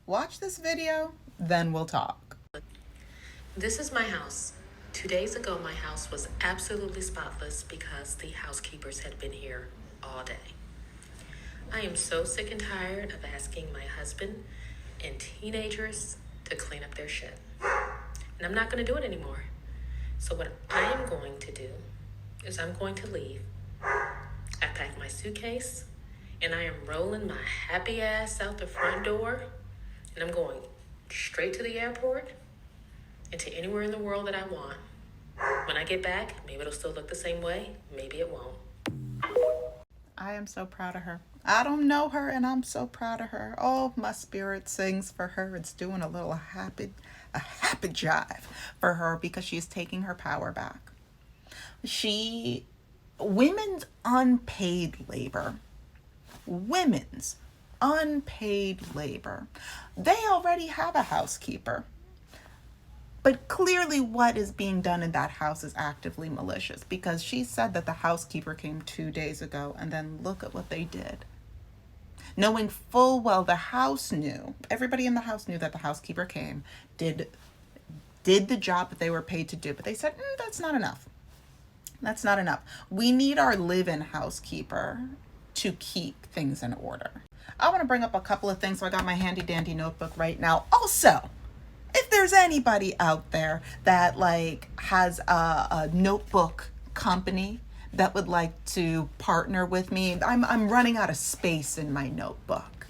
Watch this video, then we'll talk. This is my house. 2 days ago, my house was absolutely spotless because the housekeepers had been here all day. I am so sick and tired of asking my husband and teenagers to clean up their shit. And I'm not going to do it anymore. So what I am going to do is I'm going to leave. I packed my suitcase and I am rolling my happy ass out the front door, and I'm going straight to the airport and to anywhere in the world that I want. When I get back, maybe it'll still look the same way. Maybe it won't. I am so proud of her. I don't know her, and I'm so proud of her. Oh, my spirit sings for her. It's doing a happy jive for her because she's taking her power back. Women's unpaid labor. They already have a housekeeper. But clearly what is being done in that house is actively malicious, because she said that the housekeeper came 2 days ago, and then look at what they did. Knowing full well everybody in the house knew that the housekeeper came, did the job that they were paid to do, but they said, that's not enough. That's not enough. We need our live-in housekeeper to keep things in order. I want to bring up a couple of things, so I got my handy dandy notebook right now. Also, if there's anybody out there that has a notebook company that would like to partner with me, I'm running out of space in my notebook.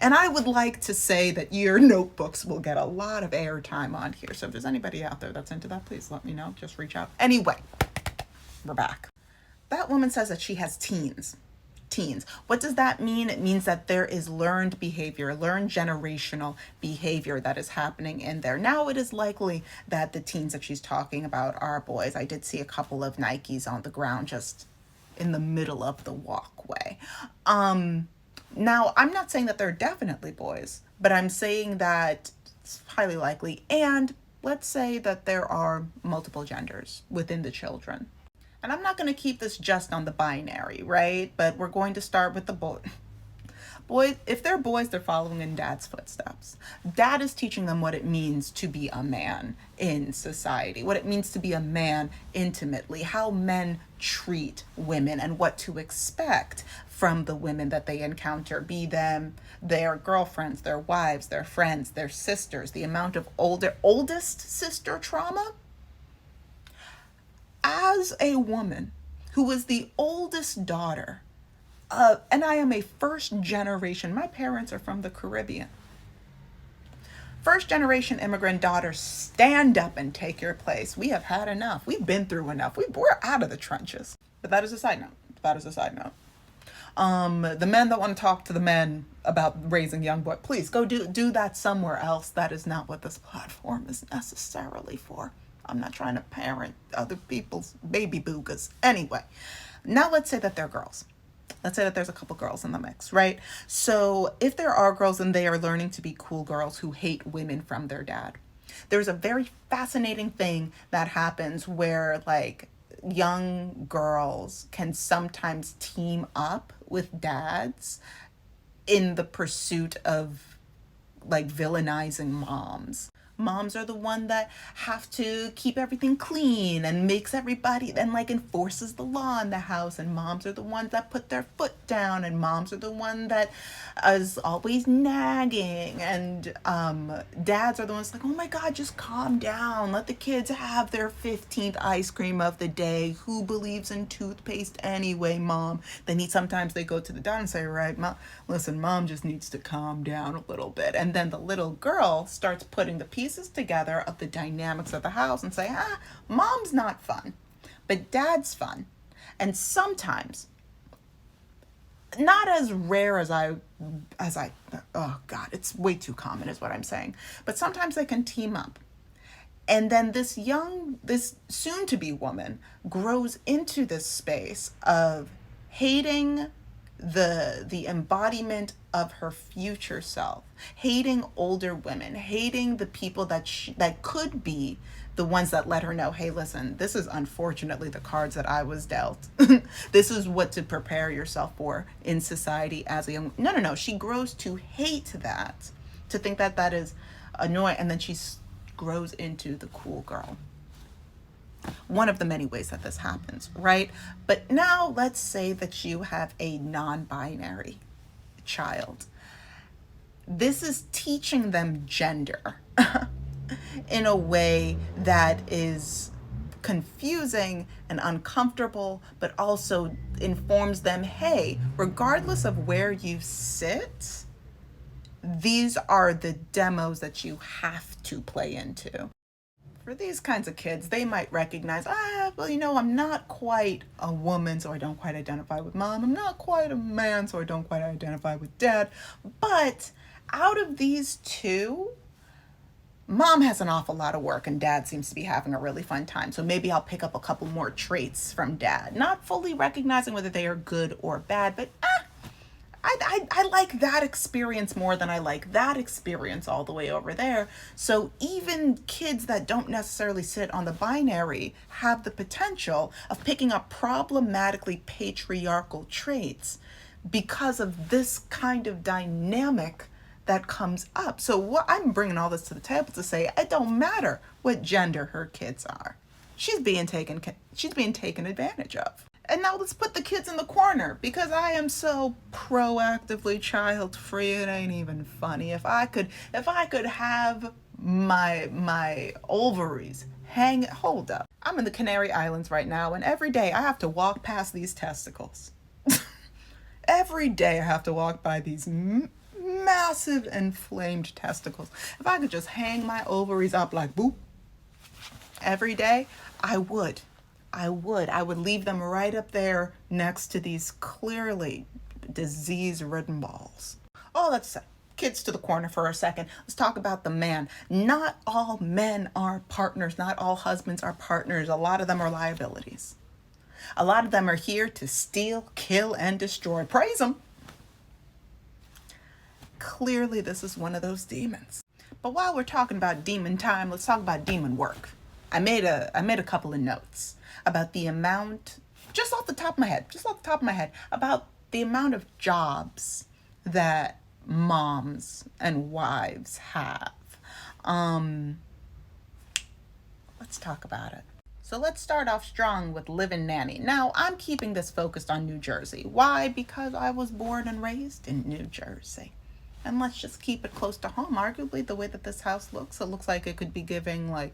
And I would like to say that your notebooks will get a lot of airtime on here. So if there's anybody out there that's into that, please let me know. Just reach out. Anyway, we're back. That woman says that she has teens. What does that mean? It means that there is learned generational behavior that is happening in there. Now, it is likely that the teens that she's talking about are boys. I did see a couple of Nikes on the ground just in the middle of the walkway. Now, I'm not saying that they're definitely boys, but I'm saying that it's highly likely. And let's say that there are multiple genders within the children. And I'm not going to keep this just on the binary, right? But we're going to start with the boy. Boys, if they're boys, they're following in dad's footsteps. Dad is teaching them what it means to be a man in society, what it means to be a man intimately, how men treat women, and what to expect from the women that they encounter, be them their girlfriends, their wives, their friends, their sisters, the amount of oldest sister trauma. As a woman who is the oldest daughter and I am a first generation, my parents are from the Caribbean. First generation immigrant daughters, stand up and take your place. We have had enough. We've been through enough. We're out of the trenches. But that is a side note. The men that want to talk to the men about raising young boys, please go do that somewhere else. That is not what this platform is necessarily for. I'm not trying to parent other people's baby boogas. Anyway, now let's say that they're girls. Let's say that there's a couple girls in the mix, right? So if there are girls and they are learning to be cool girls who hate women from their dad, there's a very fascinating thing that happens where young girls can sometimes team up with dads in the pursuit of villainizing moms. Moms are the one that have to keep everything clean and makes everybody and enforces the law in the house, and moms are the ones that put their foot down, and moms are the one that is always nagging, and dads are the ones oh my god, just calm down, let the kids have their 15th ice cream of the day, who believes in toothpaste anyway, mom? Sometimes they go to the dad and say, right, listen, mom just needs to calm down a little bit, and then the little girl starts putting the pieces together of the dynamics of the house and say, mom's not fun, but dad's fun. And sometimes, not as rare as I, oh God, it's way too common is what I'm saying, but sometimes they can team up. And then this soon-to-be woman grows into this space of hating the embodiment of her future self, hating older women, hating the people that could be the ones that let her know, hey, listen, this is unfortunately the cards that I was dealt. This is what to prepare yourself for in society as a young. No. She grows to hate that, to think that that is annoying, and then she grows into the cool girl. One of the many ways that this happens, right? But now let's say that you have a non-binary child. This is teaching them gender in a way that is confusing and uncomfortable, but also informs them, hey, regardless of where you sit, these are the demos that you have to play into. For these kinds of kids, they might recognize, well, I'm not quite a woman, so I don't quite identify with mom. I'm not quite a man, so I don't quite identify with dad. But out of these two, mom has an awful lot of work and dad seems to be having a really fun time. So maybe I'll pick up a couple more traits from dad, not fully recognizing whether they are good or bad, but I like that experience more than I like that experience all the way over there. So even kids that don't necessarily sit on the binary have the potential of picking up problematically patriarchal traits because of this kind of dynamic that comes up. So what I'm bringing all this to the table to say, it don't matter what gender her kids are. She's being taken advantage of. And now let's put the kids in the corner, because I am so proactively child free. It ain't even funny. If I could have my ovaries hang, hold up. I'm in the Canary Islands right now, and every day I have to walk past these testicles. Every day I have to walk by these massive inflamed testicles. If I could just hang my ovaries up like boop every day, I would leave them right up there next to these clearly disease-ridden balls. Oh, let's kids to the corner for a second. Let's talk about the man. Not all men are partners. Not all husbands are partners. A lot of them are liabilities. A lot of them are here to steal, kill, and destroy. Praise them. Clearly, this is one of those demons. But while we're talking about demon time, let's talk about demon work. I made a couple of notes about the amount, just off the top of my head, about the amount of jobs that moms and wives have. Let's talk about it. So let's start off strong with live-in nanny. Now, I'm keeping this focused on New Jersey. Why? Because I was born and raised in New Jersey. And let's just keep it close to home. Arguably, the way that this house looks, it looks like it could be giving, like,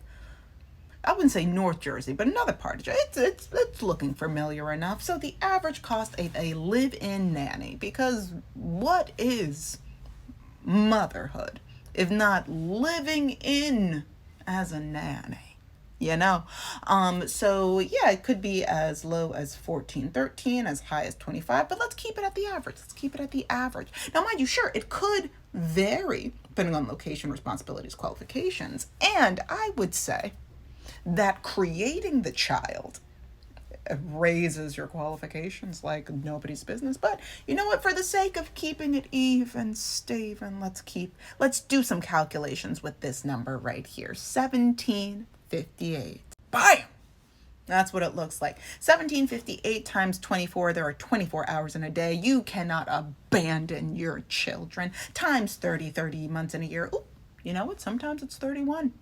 I wouldn't say North Jersey, but another part of Jersey. It's looking familiar enough. So the average cost of a live-in nanny, because what is motherhood if not living in as a nanny? So yeah, it could be as low as 14, 13, as high as 25, but let's keep it at the average. Now, mind you, sure, it could vary depending on location, responsibilities, qualifications, and I would say that creating the child raises your qualifications like nobody's business. But you know what, for the sake of keeping it even, Steven, let's do some calculations with this number right here. 1758. Bam! That's what it looks like. 1758 times 24, there are 24 hours in a day. You cannot abandon your children. Times 30 months in a year. Ooh, you know what? Sometimes it's 31.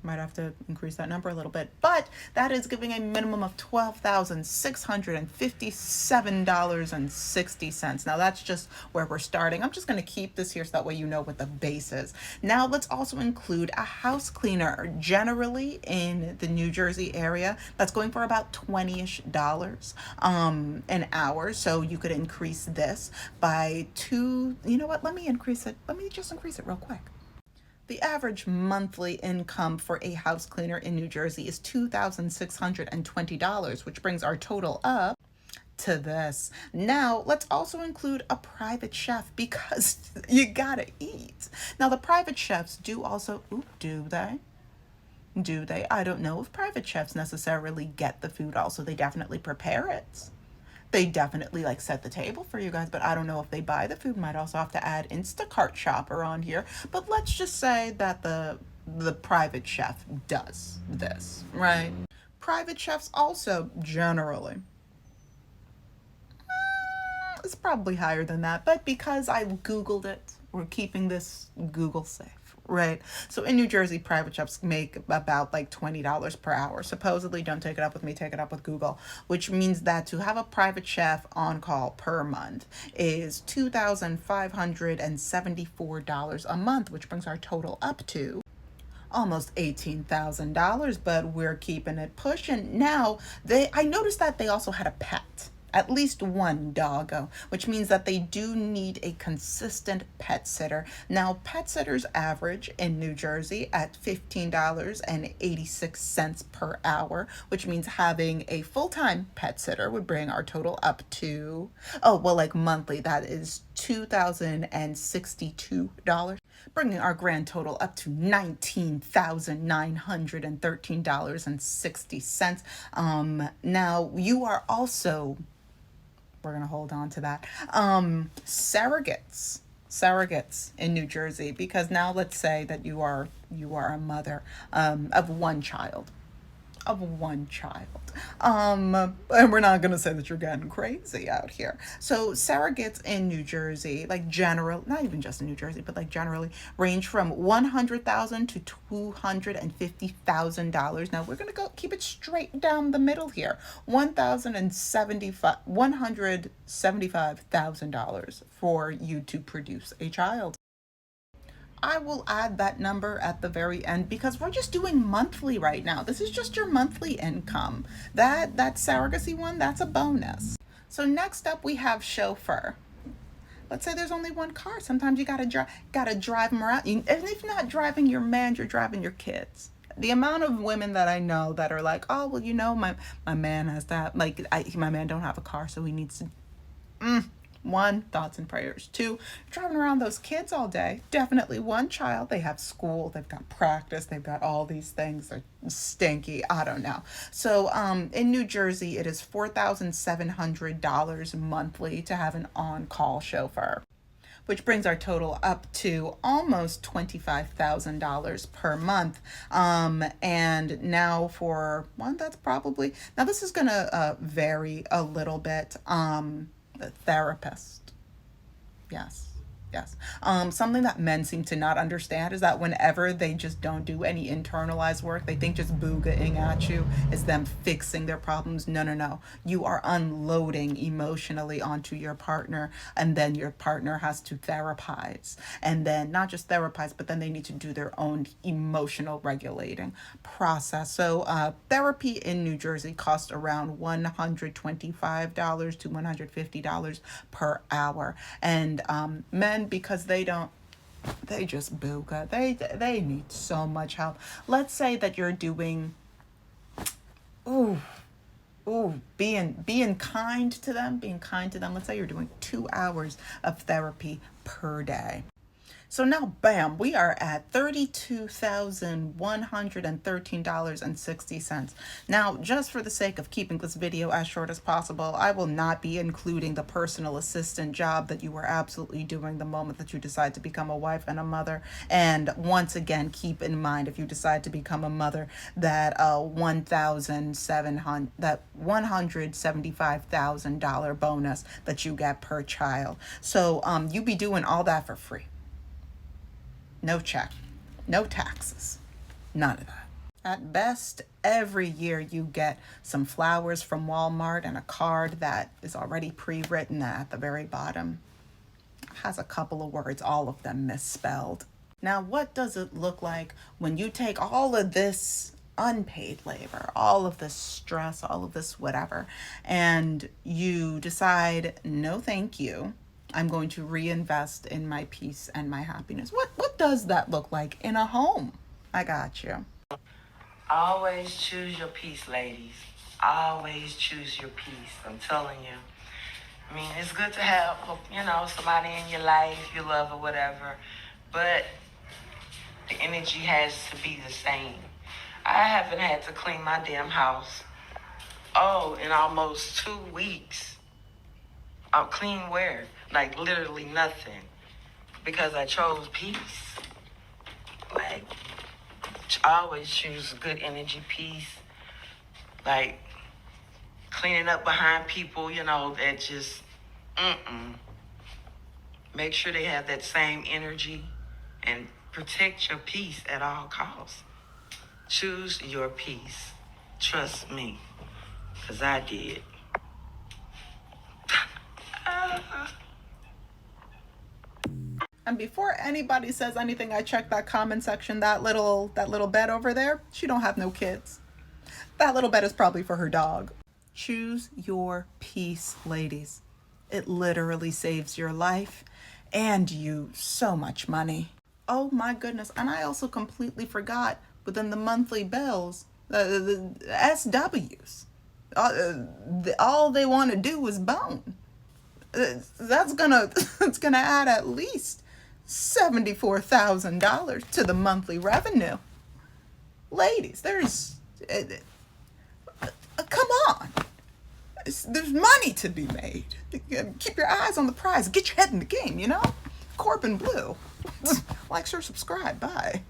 Might have to increase that number a little bit, but that is giving a minimum of $12,657.60. Now that's just where we're starting. I'm just going to keep this here so that way you know what the base is. Now let's also include a house cleaner. Generally in the New Jersey area, that's going for about $20-ish an hour. So you could increase this by two. You know what? Let me just increase it real quick. The average monthly income for a house cleaner in New Jersey is $2,620, which brings our total up to this. Now, let's also include a private chef, because you gotta eat. Now, the private chefs do also, do they? I don't know if private chefs necessarily get the food also. They definitely prepare it. They definitely set the table for you guys, but I don't know if they buy the food. Might also have to add Instacart shopper on here. But let's just say that the private chef does this, right? Private chefs also generally, it's probably higher than that, but because I Googled it We're keeping this Google safe, right? So in New Jersey, private chefs make about like $20 per hour. Supposedly, don't take it up with me, take it up with Google, which means that to have a private chef on call per month is $2,574 a month, which brings our total up to almost $18,000, but we're keeping it pushing. Now, I noticed that they also had a pet. At least one doggo, which means that they do need a consistent pet sitter. Now, pet sitters average in New Jersey at $15.86 per hour, which means having a full-time pet sitter would bring our total up to, oh, well, like monthly, that is $2,062, bringing our grand total up to $19,913.60. Now, you are also, we're going to hold on to that, surrogates in New Jersey, because now let's say that you are a mother of one child. And we're not gonna say that you're getting crazy out here. So surrogates in New Jersey, like not even just in New Jersey, but like generally range from $100,000 to $250,000. Now we're gonna go keep it straight down the middle here. $175,000 for you to produce a child. I will add that number at the very end because we're just doing monthly right now. This is just your monthly income. That surrogacy one, that's a bonus. So next up we have chauffeur. Let's say there's only one car. Sometimes you gotta drive them around. And if you're not driving your man, you're driving your kids. The amount of women that I know that are like, oh well, my man has that. Like my man don't have a car, so he needs to. One, thoughts and prayers. Two, driving around those kids all day. Definitely one child. They have school, they've got practice, they've got all these things. They're stinky. I don't know. So in New Jersey, it is $4,700 monthly to have an on-call chauffeur, which brings our total up to almost $25,000 per month. And now for one, that's probably, now this is going to vary a little bit. A therapist. Yes. Yes. Something that men seem to not understand is that whenever they just don't do any internalized work, they think just boogieing at you is them fixing their problems. No, no, no. You are unloading emotionally onto your partner, and then your partner has to therapize. And then not just therapize, but then they need to do their own emotional regulating process. So therapy in New Jersey costs around $125 to $150 per hour. And men, because they just booga. They need so much help. Let's say that you're doing, being kind to them. Let's say you're doing 2 hours of therapy per day. So now, bam, we are at $32,113.60. Now, just for the sake of keeping this video as short as possible, I will not be including the personal assistant job that you are absolutely doing the moment that you decide to become a wife and a mother. And once again, keep in mind, if you decide to become a mother, that $175,000 bonus that you get per child. So you be doing all that for free. No check, no taxes, none of that. At best, every year you get some flowers from Walmart and a card that is already pre-written at the very bottom. It has a couple of words, all of them misspelled. Now, what does it look like when you take all of this unpaid labor, all of this stress, all of this whatever, and you decide, no, thank you. I'm going to reinvest in my peace and my happiness. What does that look like in a home? I got you. Always choose your peace, ladies. Always choose your peace. I'm telling you. I mean, it's good to have, somebody in your life you love or whatever, but the energy has to be the same. I haven't had to clean my damn house, in almost 2 weeks. I'll clean where? Like literally nothing. Because I chose peace. Like, I always choose good energy, peace. Like, cleaning up behind people, that just, Make sure they have that same energy and protect your peace at all costs. Choose your peace. Trust me, because I did. And before anybody says anything, I check that comment section. That little bed over there, she don't have no kids. That little bed is probably for her dog. Choose your peace, ladies. It literally saves your life and you so much money. Oh my goodness. And I also completely forgot within the monthly bills, the SWs. All they want to do is bone. It's gonna add at least $74,000 to the monthly revenue. Ladies, come on. There's money to be made. Keep your eyes on the prize. Get your head in the game, you know? Corbin Blue. Like, share, subscribe. Bye.